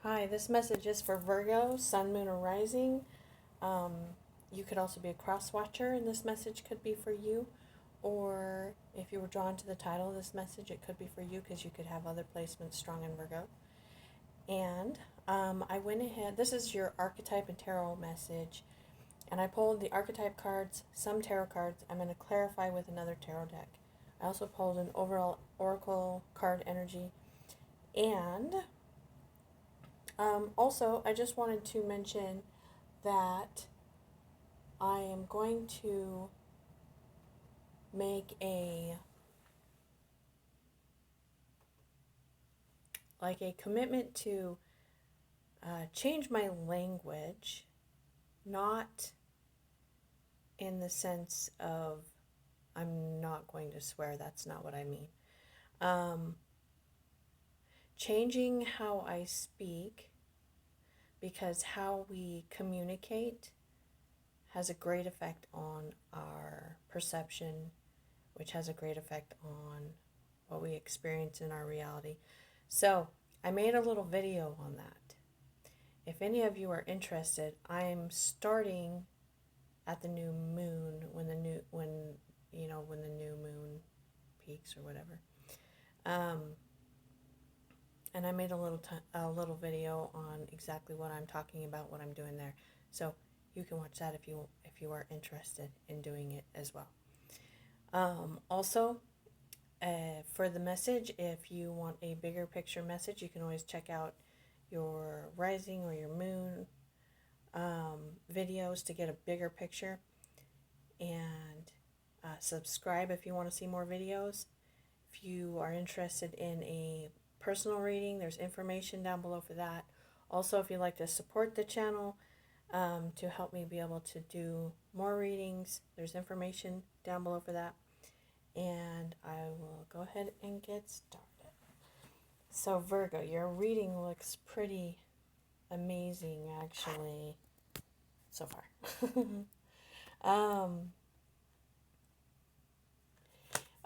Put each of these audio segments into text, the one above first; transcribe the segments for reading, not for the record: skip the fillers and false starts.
Hi, this message is for Virgo, Sun, Moon, or Rising. You could also be a cross watcher, and this message could be for you. Or if you were drawn to the title of this message, it could be for you because you could have other placements strong in Virgo. And I went ahead, this is your archetype and tarot message, and I pulled the archetype cards, some tarot cards. I'm going to clarify with another tarot deck. I also pulled an overall oracle card energy, and also, I just wanted to mention that I am going to make a commitment to change my language, not in the sense of I'm not going to swear. That's not what I mean. Changing how I speak, because how we communicate has a great effect on our perception, which has a great effect on what we experience in our reality. So I made a little video on that. If any of you are interested, I'm starting at the new moon when the new moon peaks or whatever. And I made a little video on exactly what I'm talking about, what I'm doing there. So you can watch that if you are interested in doing it as well. Also, for the message, if you want a bigger picture message, you can always check out your rising or your moon videos to get a bigger picture, and subscribe if you want to see more videos. If you are interested in a personal reading, there's information down below for that. Also, if you'd like to support the channel to help me be able to do more readings, there's information down below for that. And I will go ahead and get started. So Virgo, your reading looks pretty amazing actually so far.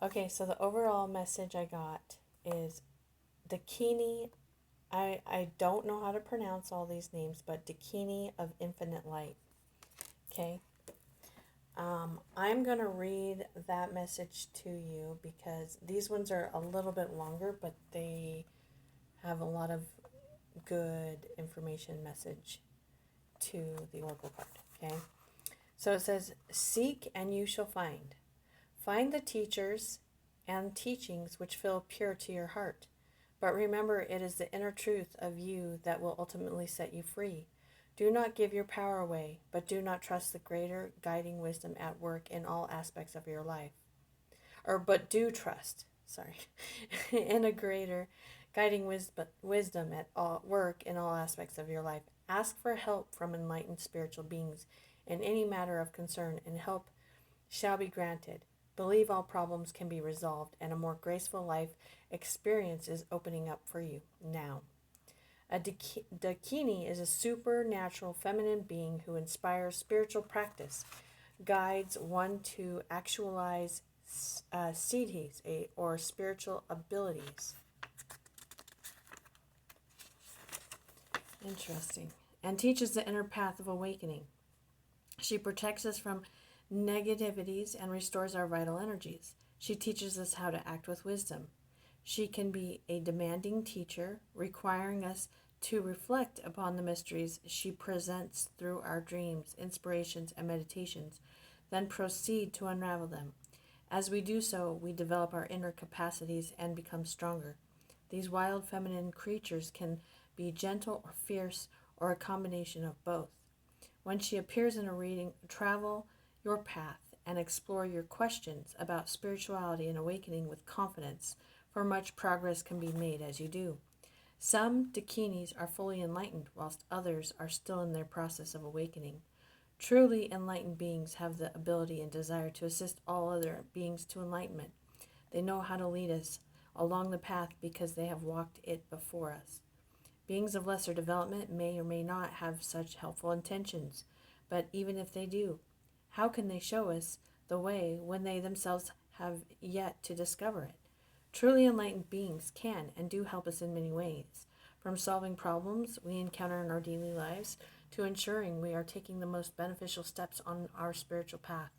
Okay, so the overall message I got is Dakini. I don't know how to pronounce all these names, but Dakini of Infinite Light. Okay. I'm going to read that message to you because these ones are a little bit longer, but they have a lot of good information message to the Oracle card. Okay. So it says, seek and you shall find. Find the teachers and teachings which feel pure to your heart. But remember, it is the inner truth of you that will ultimately set you free. Do not give your power away, but do not trust the greater guiding wisdom at work in all aspects of your life. But do trust, in a greater guiding wisdom at work in all aspects of your life. Ask for help from enlightened spiritual beings in any matter of concern, and help shall be granted. Believe all problems can be resolved, and a more graceful life experience is opening up for you now. A Dakini is a supernatural feminine being who inspires spiritual practice, guides one to actualize siddhis, or spiritual abilities. Interesting. And teaches the inner path of awakening. She protects us from negativities and restores our vital energies. She teaches us how to act with wisdom. She can be a demanding teacher, requiring us to reflect upon the mysteries she presents through our dreams, inspirations, and meditations, then proceed to unravel them. As we do so, we develop our inner capacities and become stronger. These wild feminine creatures can be gentle or fierce, or a combination of both. When she appears in a reading, travel your path and explore your questions about spirituality and awakening with confidence, for much progress can be made as you do. Some Dakinis are fully enlightened, whilst others are still in their process of awakening. Truly enlightened beings have the ability and desire to assist all other beings to enlightenment. They know how to lead us along the path because they have walked it before us. Beings of lesser development may or may not have such helpful intentions, but even if they do, how can they show us the way when they themselves have yet to discover it? Truly enlightened beings can and do help us in many ways. from solving problems we encounter in our daily lives to ensuring we are taking the most beneficial steps on our spiritual path.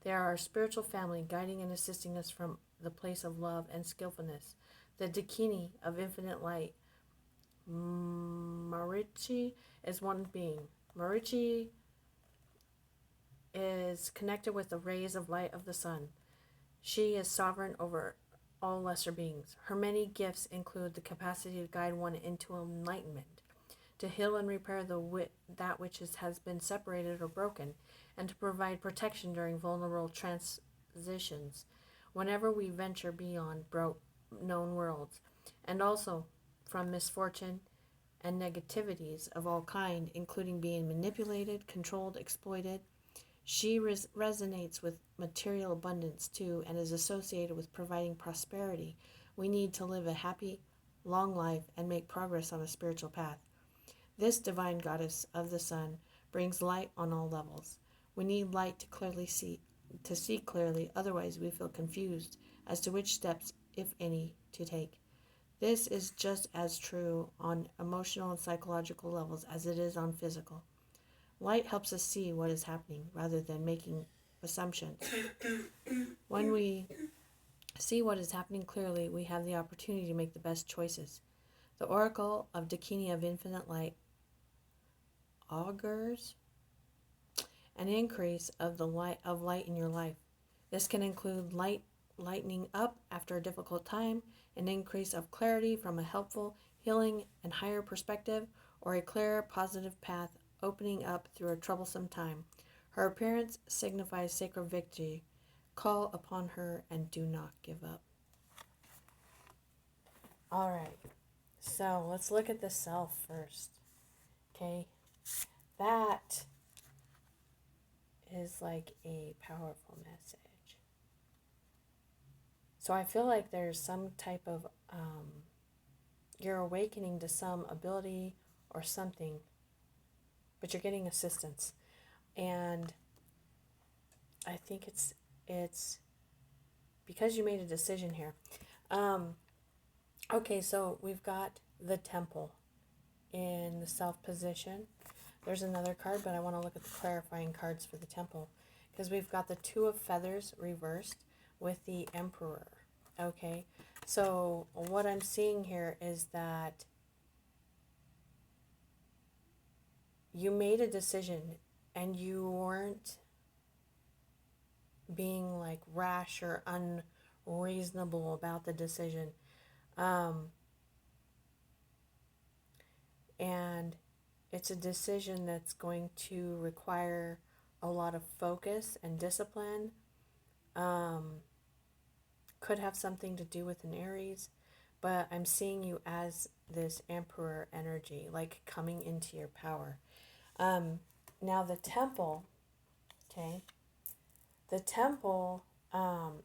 They are our spiritual family, guiding and assisting us from the place of love and skillfulness. The Dakini of infinite light. Marichi is one being. Marichi is connected with the rays of light of the sun. She is sovereign over all lesser beings. Her many gifts include the capacity to guide one into enlightenment, to heal and repair that which has been separated or broken, and to provide protection during vulnerable transitions whenever we venture beyond known worlds, and also from misfortune and negativities of all kind, including being manipulated, controlled, exploited. She resonates with material abundance too, and is associated with providing prosperity we need to live a happy, long life and make progress on a spiritual path. This divine goddess of the sun brings light on all levels. We need light to see clearly, otherwise we feel confused as to which steps, if any, to take. This is just as true on emotional and psychological levels as it is on physical. Light helps us see what is happening rather than making assumptions. When we see what is happening clearly, we have the opportunity to make the best choices. The Oracle of Dakini of Infinite Light augurs an increase of the light in your life. This can include lightening up after a difficult time, an increase of clarity from a helpful, healing, and higher perspective, or a clear, positive path opening up through a troublesome time. Her appearance signifies sacred victory. Call upon her and do not give up. All right, so let's look at the self first. Okay, that is like a powerful message. So I feel like there's some type of, you're awakening to some ability or something, but you're getting assistance. And I think it's because you made a decision here. Okay, so we've got the Temple in the Self position. There's another card, but I want to look at the clarifying cards for the Temple, because we've got the Two of Feathers reversed with the Emperor. Okay, so what I'm seeing here is that you made a decision and you weren't being like rash or unreasonable about the decision. And it's a decision that's going to require a lot of focus and discipline. Could have something to do with an Aries, but I'm seeing you as this Emperor energy, like coming into your power. Now the Temple, okay, the Temple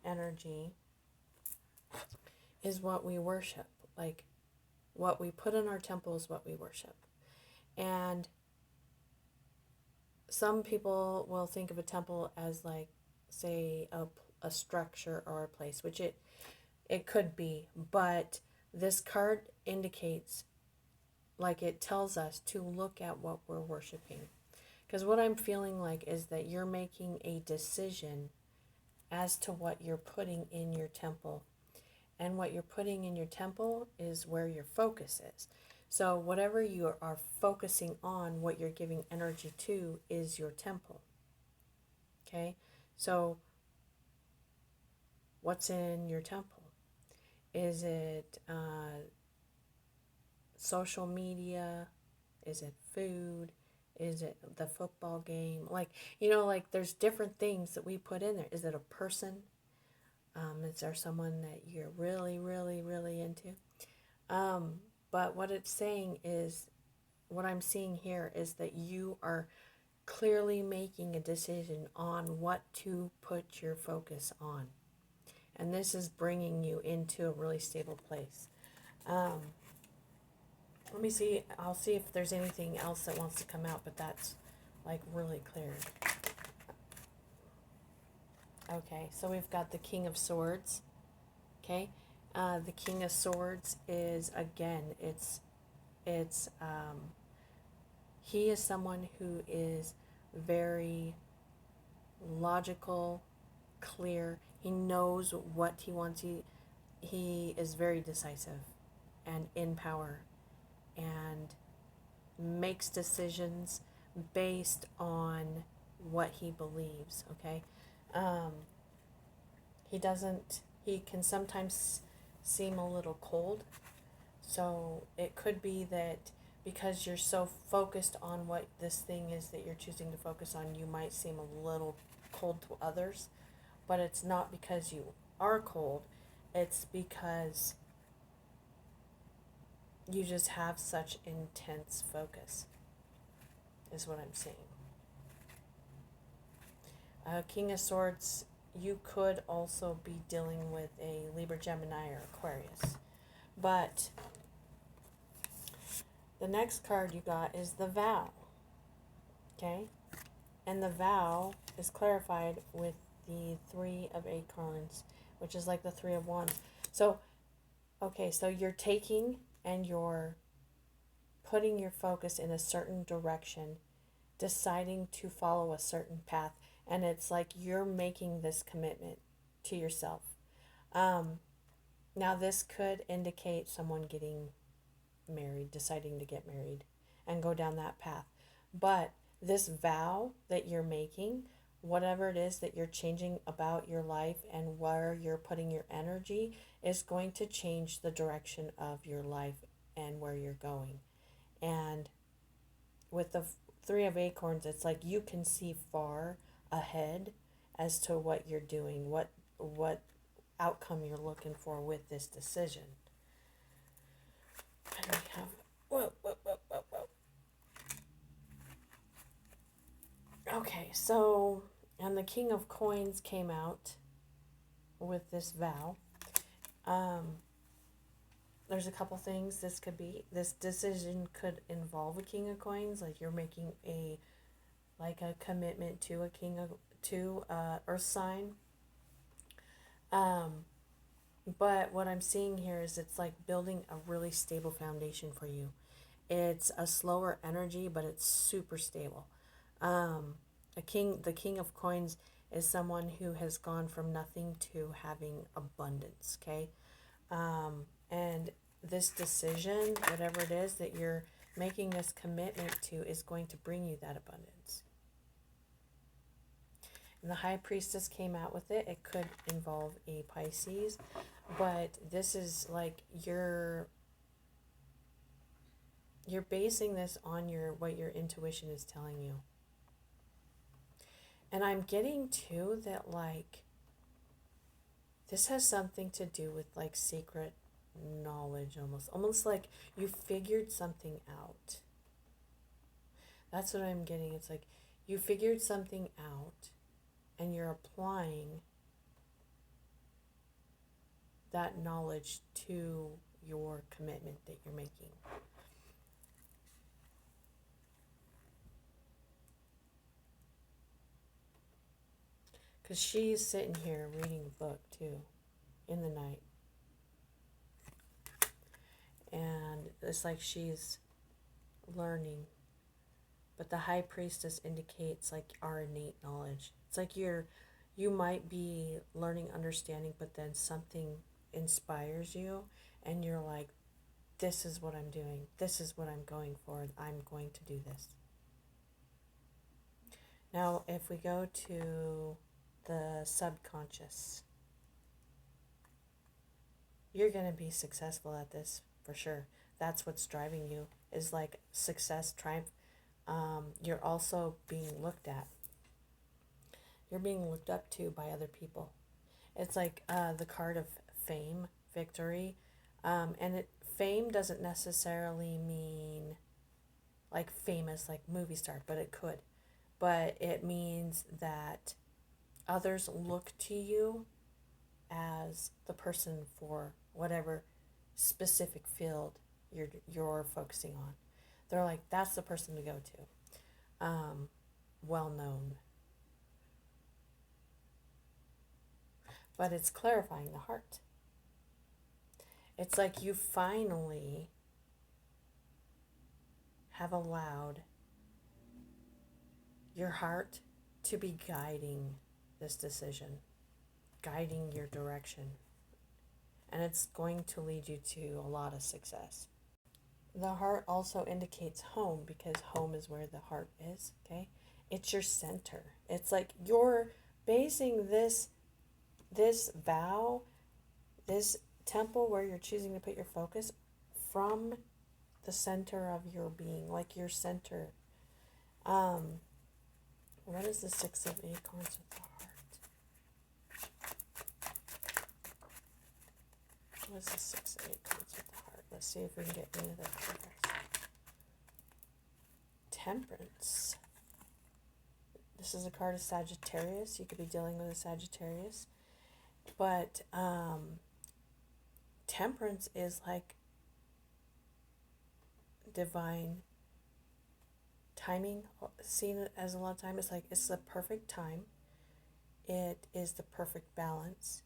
energy is what we worship. Like what we put in our temple is what we worship. And some people will think of a temple as like, say, a structure or a place, which it could be, but this card indicates, like it tells us to look at what we're worshiping. Because what I'm feeling like is that you're making a decision as to what you're putting in your temple. And what you're putting in your temple is where your focus is. So whatever you are focusing on, what you're giving energy to is your temple. Okay? So what's in your temple? Is it social media? Is it food? Is it the football game? Like, like there's different things that we put in there. Is it a person? Is there someone that you're really, really, really into? But what it's saying is, what I'm seeing here is that you are clearly making a decision on what to put your focus on. And this is bringing you into a really stable place. Let me see. I'll see if there's anything else that wants to come out, but that's like really clear. Okay, so we've got the King of Swords. Okay, the King of Swords is, again, it's It's he is someone who is very logical, clear. He knows what he wants. He is very decisive and in power and makes decisions based on what he believes, okay? Um, he can sometimes seem a little cold. So it could be that because you're so focused on what this thing is that you're choosing to focus on, you might seem a little cold to others. But it's not because you are cold, it's because you just have such intense focus, is what I'm saying. King of Swords, you could also be dealing with a Libra, Gemini, or Aquarius. But the next card you got is the Vow. Okay? And the Vow is clarified with the Three of Acorns, which is like the Three of Wands. So, okay, so you're taking and you're putting your focus in a certain direction, deciding to follow a certain path, and it's like you're making this commitment to yourself. Now this could indicate someone getting married, deciding to get married and go down that path. But this vow that you're making, whatever it is that you're changing about your life and where you're putting your energy, is going to change the direction of your life and where you're going. And with the Three of Acorns, it's like you can see far ahead as to what you're doing, what outcome you're looking for with this decision. I don't have. Whoa. Okay, so, and the King of Coins came out with this vow. There's a couple things this could be. This decision could involve a King of Coins, like you're making a commitment to Earth sign. But what I'm seeing here is it's like building a really stable foundation for you. It's a slower energy, but it's super stable. The King of Coins is someone who has gone from nothing to having abundance. Okay, and this decision, whatever it is that you're making this commitment to, is going to bring you that abundance. And the High Priestess came out with it. It could involve a Pisces, but this is like you're basing this on what your intuition is telling you. And I'm getting too that like this has something to do with like secret knowledge, almost like you figured something out. That's what I'm getting. It's like you figured something out and you're applying that knowledge to your commitment that you're making. Because she's sitting here reading a book too in the night. And it's like she's learning. But the High Priestess indicates like our innate knowledge. It's like you might be learning, understanding, but then something inspires you and you're like, this is what I'm doing. This is what I'm going for. I'm going to do this. Now, if we go to the subconscious, you're going to be successful at this for sure. That's what's driving you, is like success, triumph. You're also being looked at. You're being looked up to by other people. It's like the card of fame, victory. Fame doesn't necessarily mean like famous, like movie star, but it could. But it means that others look to you as the person for whatever specific field you're focusing on. They're like, that's the person to go to. Well known. But it's clarifying the heart. It's like you finally have allowed your heart to be guiding this decision, guiding your direction. And it's going to lead you to a lot of success. The heart also indicates home, because home is where the heart is, okay? It's your center. It's like you're basing this vow, this temple where you're choosing to put your focus from the center of your being, like your center. What is the Six of Acorns with the heart? What is the Six of Acorns with the heart? Let's see if we can get into that first. Temperance. This is a card of Sagittarius. You could be dealing with a Sagittarius. But temperance is like divine timing, seen as a lot of time. It's like it's the perfect time. It is the perfect balance.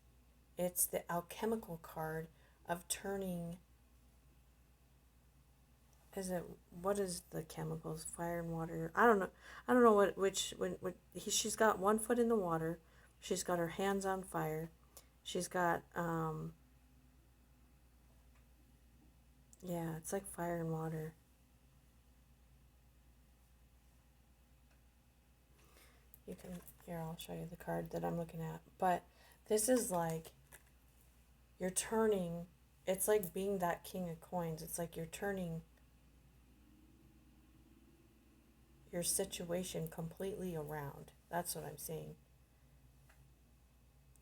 It's the alchemical card of turning. What is the chemicals? Fire and water. I don't know she's got one foot in the water. She's got her hands on fire. She's got yeah, it's like fire and water. Here, I'll show you the card that I'm looking at. But this is like, you're turning, it's like being that King of Coins. It's like you're turning your situation completely around. That's what I'm saying.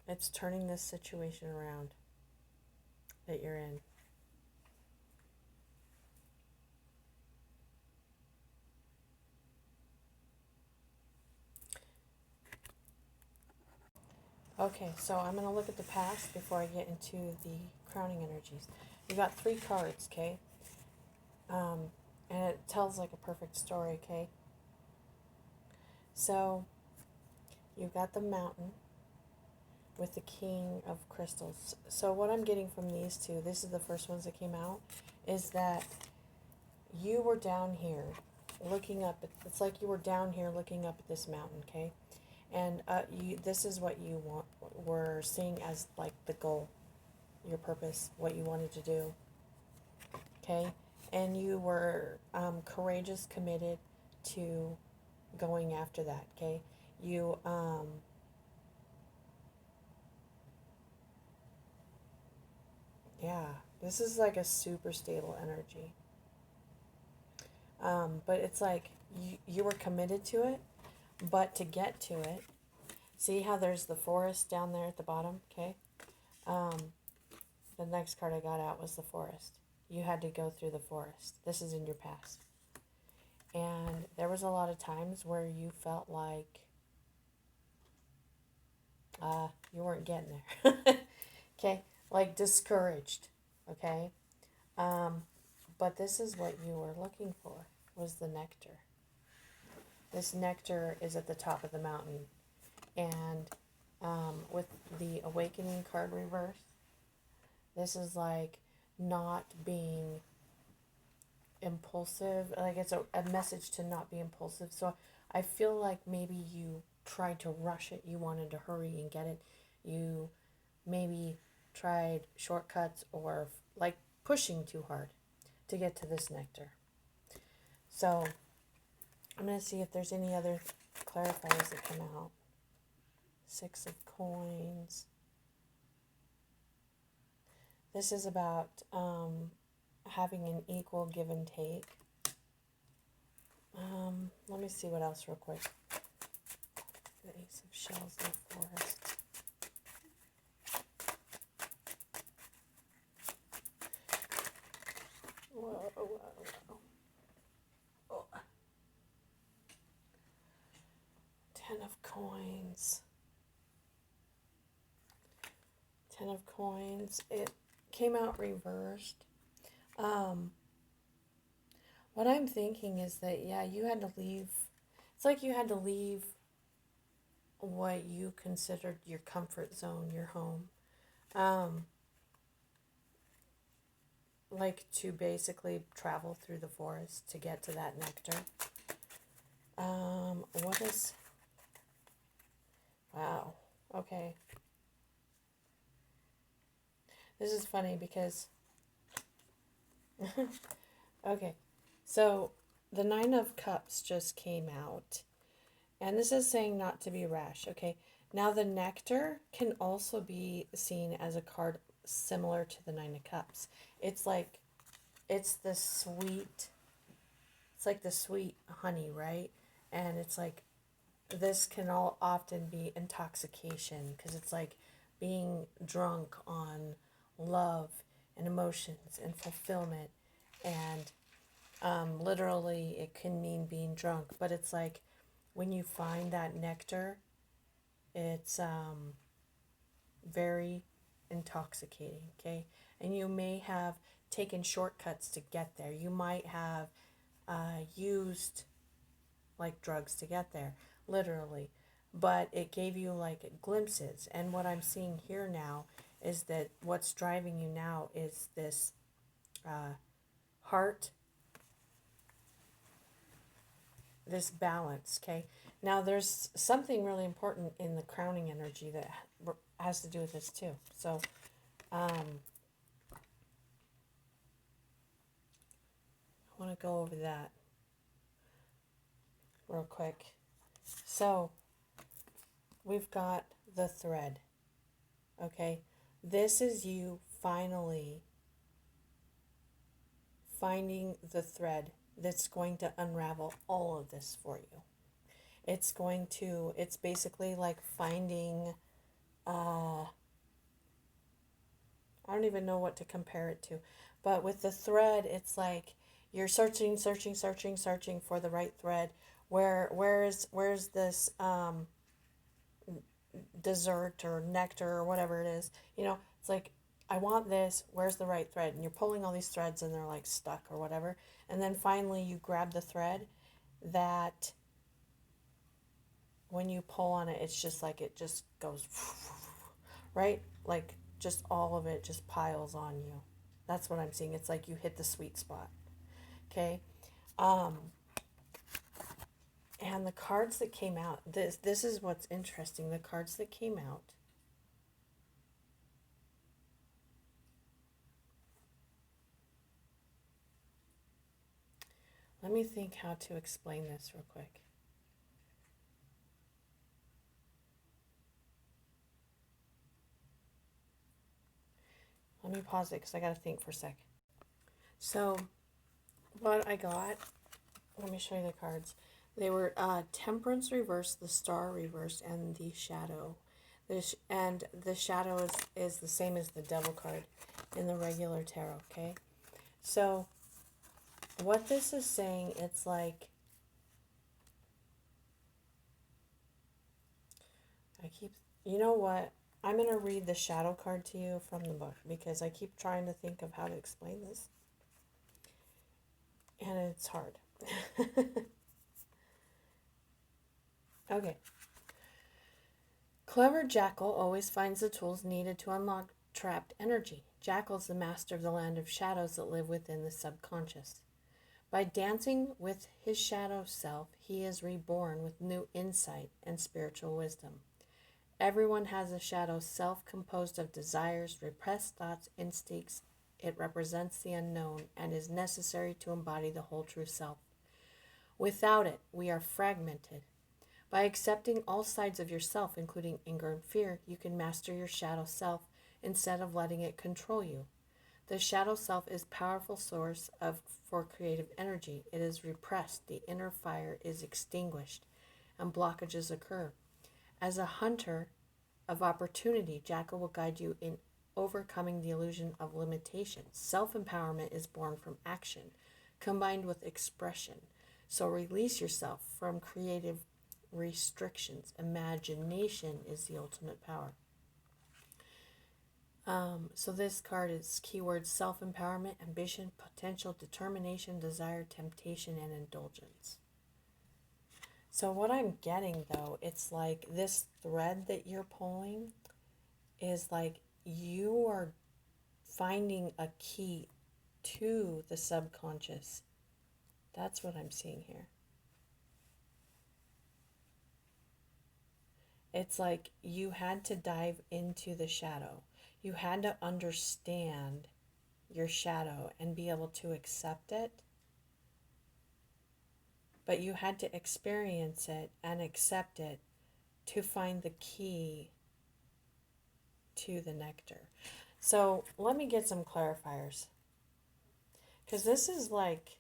It's turning this situation around that you're in. Okay, so I'm going to look at the past before I get into the crowning energies. You got 3 cards, okay? And it tells like a perfect story, okay? So, you've got the Mountain with the King of Crystals. So what I'm getting from these two, this is the first ones that came out, is that you were down here looking up at, it's like you were down here looking up at this mountain, okay? And this is what you were seeing as like the goal, your purpose, what you wanted to do, okay? And you were courageous, committed to going after that, okay? You, yeah, this is like a super stable energy. But it's like you were committed to it, but to get to it, see how there's the forest down there at the bottom, okay? The next card I got out was the forest. You had to go through the forest. This is in your past. And there was a lot of times where you felt like you weren't getting there. Okay? Like discouraged. Okay? But this is what you were looking for, was the nectar. This nectar is at the top of the mountain. And with the awakening card reverse, this is like not being impulsive. Like it's a message to not be impulsive. So I feel like maybe you tried to rush it. You wanted to hurry and get it. You maybe tried shortcuts or like pushing too hard to get to this nectar. So I'm going to see if there's any other clarifiers that come out. 6 of Coins. This is about having an equal give and take. Let me see what else real quick. The Ace of Shells in the Forest. Whoa, whoa, whoa. Oh. 10 of Coins. 10 of Coins. It came out reversed. What I'm thinking is that, yeah, you had to leave. It's like you had to leave what you considered your comfort zone, your home. like to basically travel through the forest to get to that nectar. What is... Wow. Okay. This is funny because... Okay. So, the Nine of Cups just came out. And this is saying not to be rash. Okay. Now, the nectar can also be seen as a card similar to the Nine of Cups. It's like... It's the sweet... It's like the sweet honey, right? And it's like... This can all often be intoxication because it's like being drunk on love and emotions and fulfillment, and literally it can mean being drunk, but it's like when you find that nectar, it's very intoxicating. Okay, and you may have taken shortcuts to get there. You might have used like drugs to get there, literally, but it gave you like glimpses. And what I'm seeing here now is that what's driving you now is this heart, this balance. Okay, now there's something really important in the crowning energy that has to do with this too. So I want to go over that real quick. So we've got the thread. Okay, this is you finally finding the thread that's going to unravel all of this for you. It's basically like finding, I don't even know what to compare it to, but with the thread, it's like you're searching for the right thread. Where's this dessert or nectar or whatever it is? It's like, I want this, where's the right thread? And you're pulling all these threads and they're like stuck or whatever. And then finally you grab the thread that when you pull on it, it's just like it just goes, right? Like just all of it just piles on you. That's what I'm seeing. It's like you hit the sweet spot. Okay? And the cards that came out, this is what's interesting. The cards that came out, let me think how to explain this real quick. Let me pause it because I got to think for a sec. So, what I got, let me show you the cards. They were Temperance reversed, the Star reversed, and the Shadow. And the Shadow is the same as the Devil card in the regular tarot, okay? So, what this is saying, it's like, you know what? I'm going to read the Shadow card to you from the book because I keep trying to think of how to explain this. And it's hard. Okay. Clever Jackal always finds the tools needed to unlock trapped energy. Jackal's the master of the land of shadows that live within the subconscious. By dancing with his shadow self, he is reborn with new insight and spiritual wisdom. Everyone has a shadow self composed of desires, repressed thoughts, instincts. It represents the unknown and is necessary to embody the whole true self. Without it, we are fragmented. By accepting all sides of yourself, including anger and fear, you can master your shadow self instead of letting it control you. The shadow self is a powerful source for creative energy. It is repressed, the inner fire is extinguished, and blockages occur. As a hunter of opportunity, Jackal will guide you in overcoming the illusion of limitation. Self-empowerment is born from action, combined with expression. So release yourself from creative restrictions. Imagination is the ultimate power. So this card is keywords: self-empowerment, ambition, potential, determination, desire, temptation, and indulgence. So what I'm getting, though, it's like this thread that you're pulling is like you are finding a key to the subconscious. That's what I'm seeing here. It's like you had to dive into the shadow. You had to understand your shadow and be able to accept it. But you had to experience it and accept it to find the key to the nectar. So let me get some clarifiers. Because this is like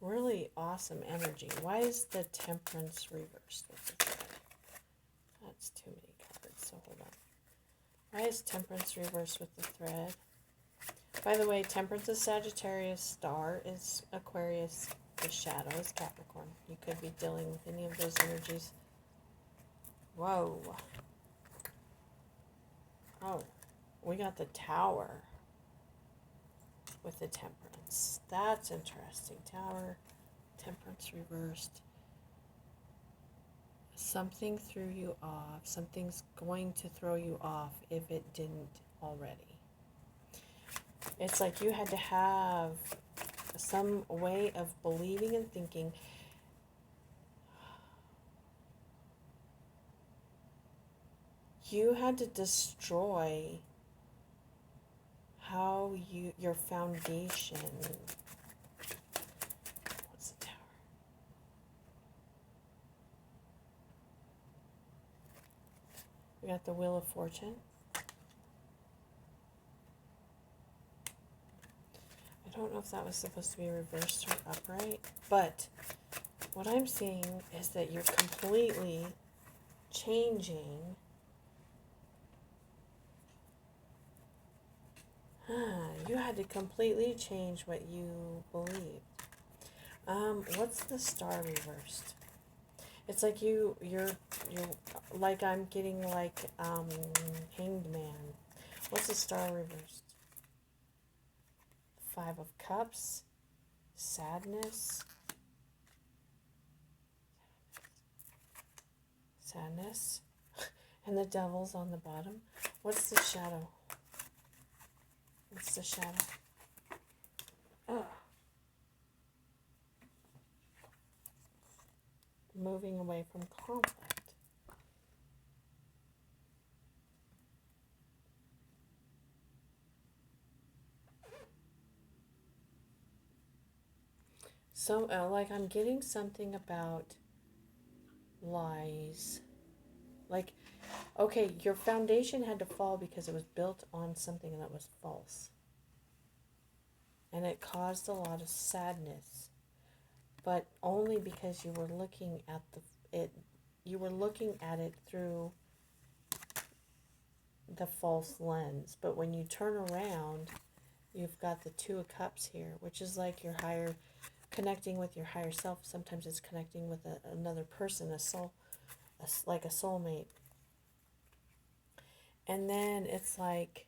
really awesome energy. Why is the Temperance reversed with the thread? That's too many cards, so hold on. Why is Temperance reversed with the thread? By the way, Temperance is Sagittarius, Star is Aquarius, the shadow is Capricorn. You could be dealing with any of those energies. Whoa. Oh, we got the Tower with the Temperance. That's interesting. Tower, Temperance reversed. Something threw you off. Something's going to throw you off if it didn't already. It's like you had to have some way of believing and thinking. You had to destroy how your foundation. What's the Tower? We got the Wheel of Fortune. I don't know if that was supposed to be reversed or upright, but what I'm seeing is that you're completely changing. You had to completely change what you believed. What's the Star reversed? It's like you're like I'm getting like Hanged Man. What's the Star reversed? 5 of Cups, sadness, and the Devil's on the bottom. What's the Shadow? What's the Shadow? Oh. Moving away from conflict. So, like, I'm getting something about lies. Like, okay, your foundation had to fall because it was built on something that was false. And it caused a lot of sadness. But only because you were looking at it through the false lens. But when you turn around, you've got the 2 of Cups here, which is like your higher, connecting with your higher self. Sometimes it's connecting with another person, a soul, like a soulmate. And then it's like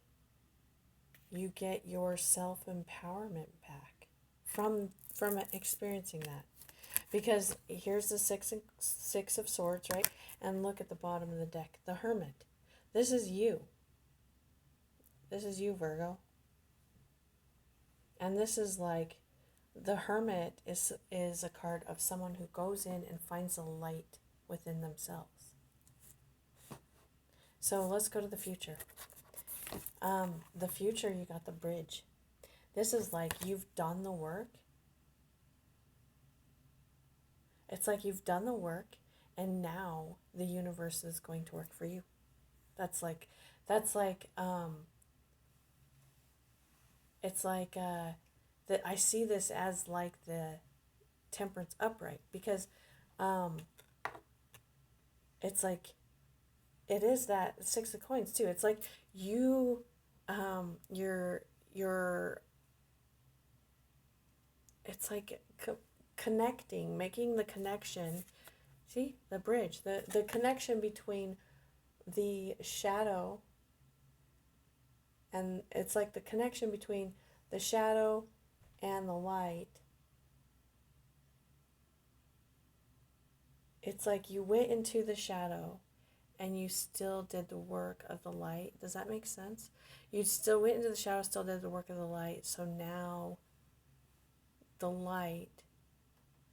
you get your self-empowerment back from experiencing that. Because here's the six of Swords, right? And look at the bottom of the deck, the Hermit. This is you. This is you, Virgo. And this is like, the Hermit is a card of someone who goes in and finds a light within themselves. So let's go to the future. The future, you got the Bridge. This is like you've done the work. It's like you've done the work, and now the universe is going to work for you. It's like that. I see this as like the Temperance upright, because it's like it is that 6 of Coins too. It's like you're it's like connecting, making the connection. See, the bridge, the connection between the shadow, and it's like the connection between the shadow and the light. It's like you went into the shadow and you still did the work of the light. Does that make sense? You still went into the shadow, still did the work of the light. So now the light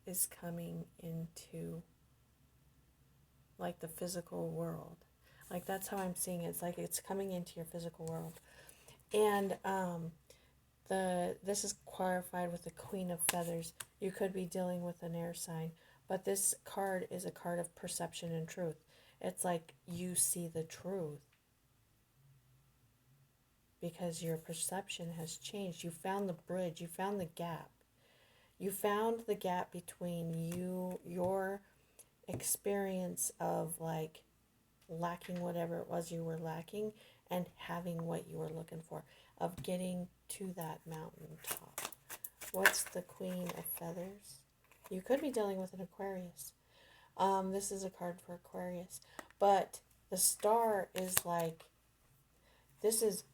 is coming into like the physical world. Like that's how I'm seeing it. It's like it's coming into your physical world. And this is clarified with the Queen of Feathers. You could be dealing with an air sign, but this card is a card of perception and truth. It's like you see the truth because your perception has changed. You found the bridge, you found the gap. You found the gap between your experience of like lacking whatever it was you were lacking and having what you were looking for, of getting to that mountaintop. What's the Queen of Feathers? You could be dealing with an Aquarius. This is a card for Aquarius. But the star is like, this is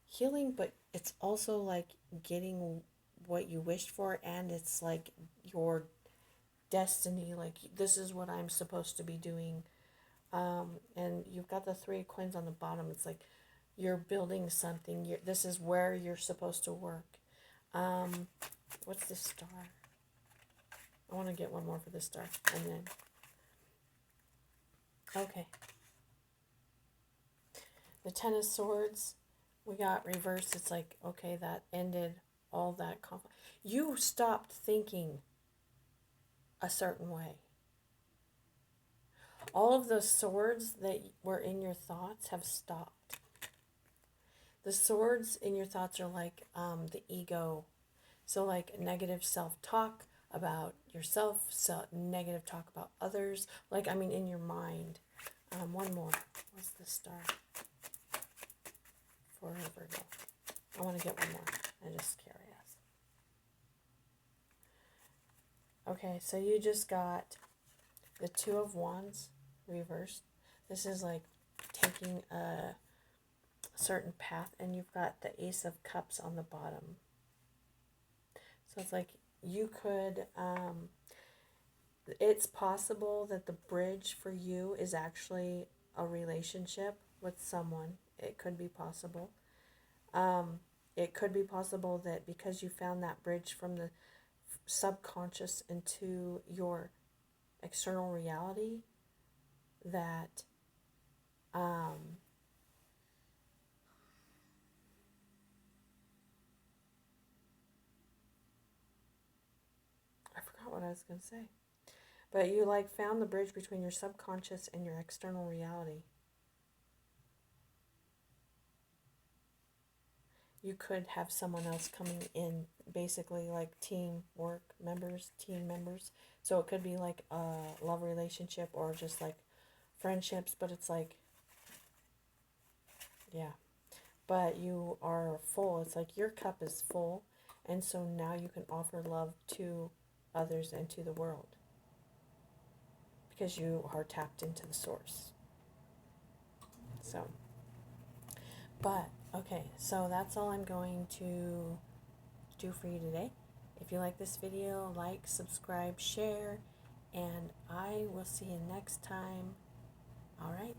healing, but it's also like getting what you wished for, and it's like your destiny, like this is what I'm supposed to be doing. And you've got the 3 coins on the bottom. It's like you're building something. This is where you're supposed to work. What's the star? I want to get one more for the star. And then, okay. The Ten of Swords, we got reversed. It's like, okay, that ended all that conflict. You stopped thinking a certain way. All of those swords that were in your thoughts have stopped. The swords in your thoughts are like the ego. So like negative self-talk about yourself, negative talk about others. Like, I mean, in your mind. One more. What's the star? For Virgo. I want to get one more. I'm just curious. Okay, so you just got the Two of Wands reversed. This is like taking a certain path, and you've got the Ace of Cups on the bottom. So it's like you could, it's possible that the bridge for you is actually a relationship with someone. It could be possible. It could be possible that because you found that bridge from the subconscious into your external reality, that I forgot what I was going to say. But you like found the bridge between your subconscious and your external reality. You could have someone else coming in, basically like team members. So it could be like a love relationship or just like friendships, but it's like, yeah. But you are full. It's like your cup is full, and so now you can offer love to others and to the world because you are tapped into the source. So, but okay, so that's all I'm going to do for you today. If you like this video, like, subscribe, share, and I will see you next time. All right.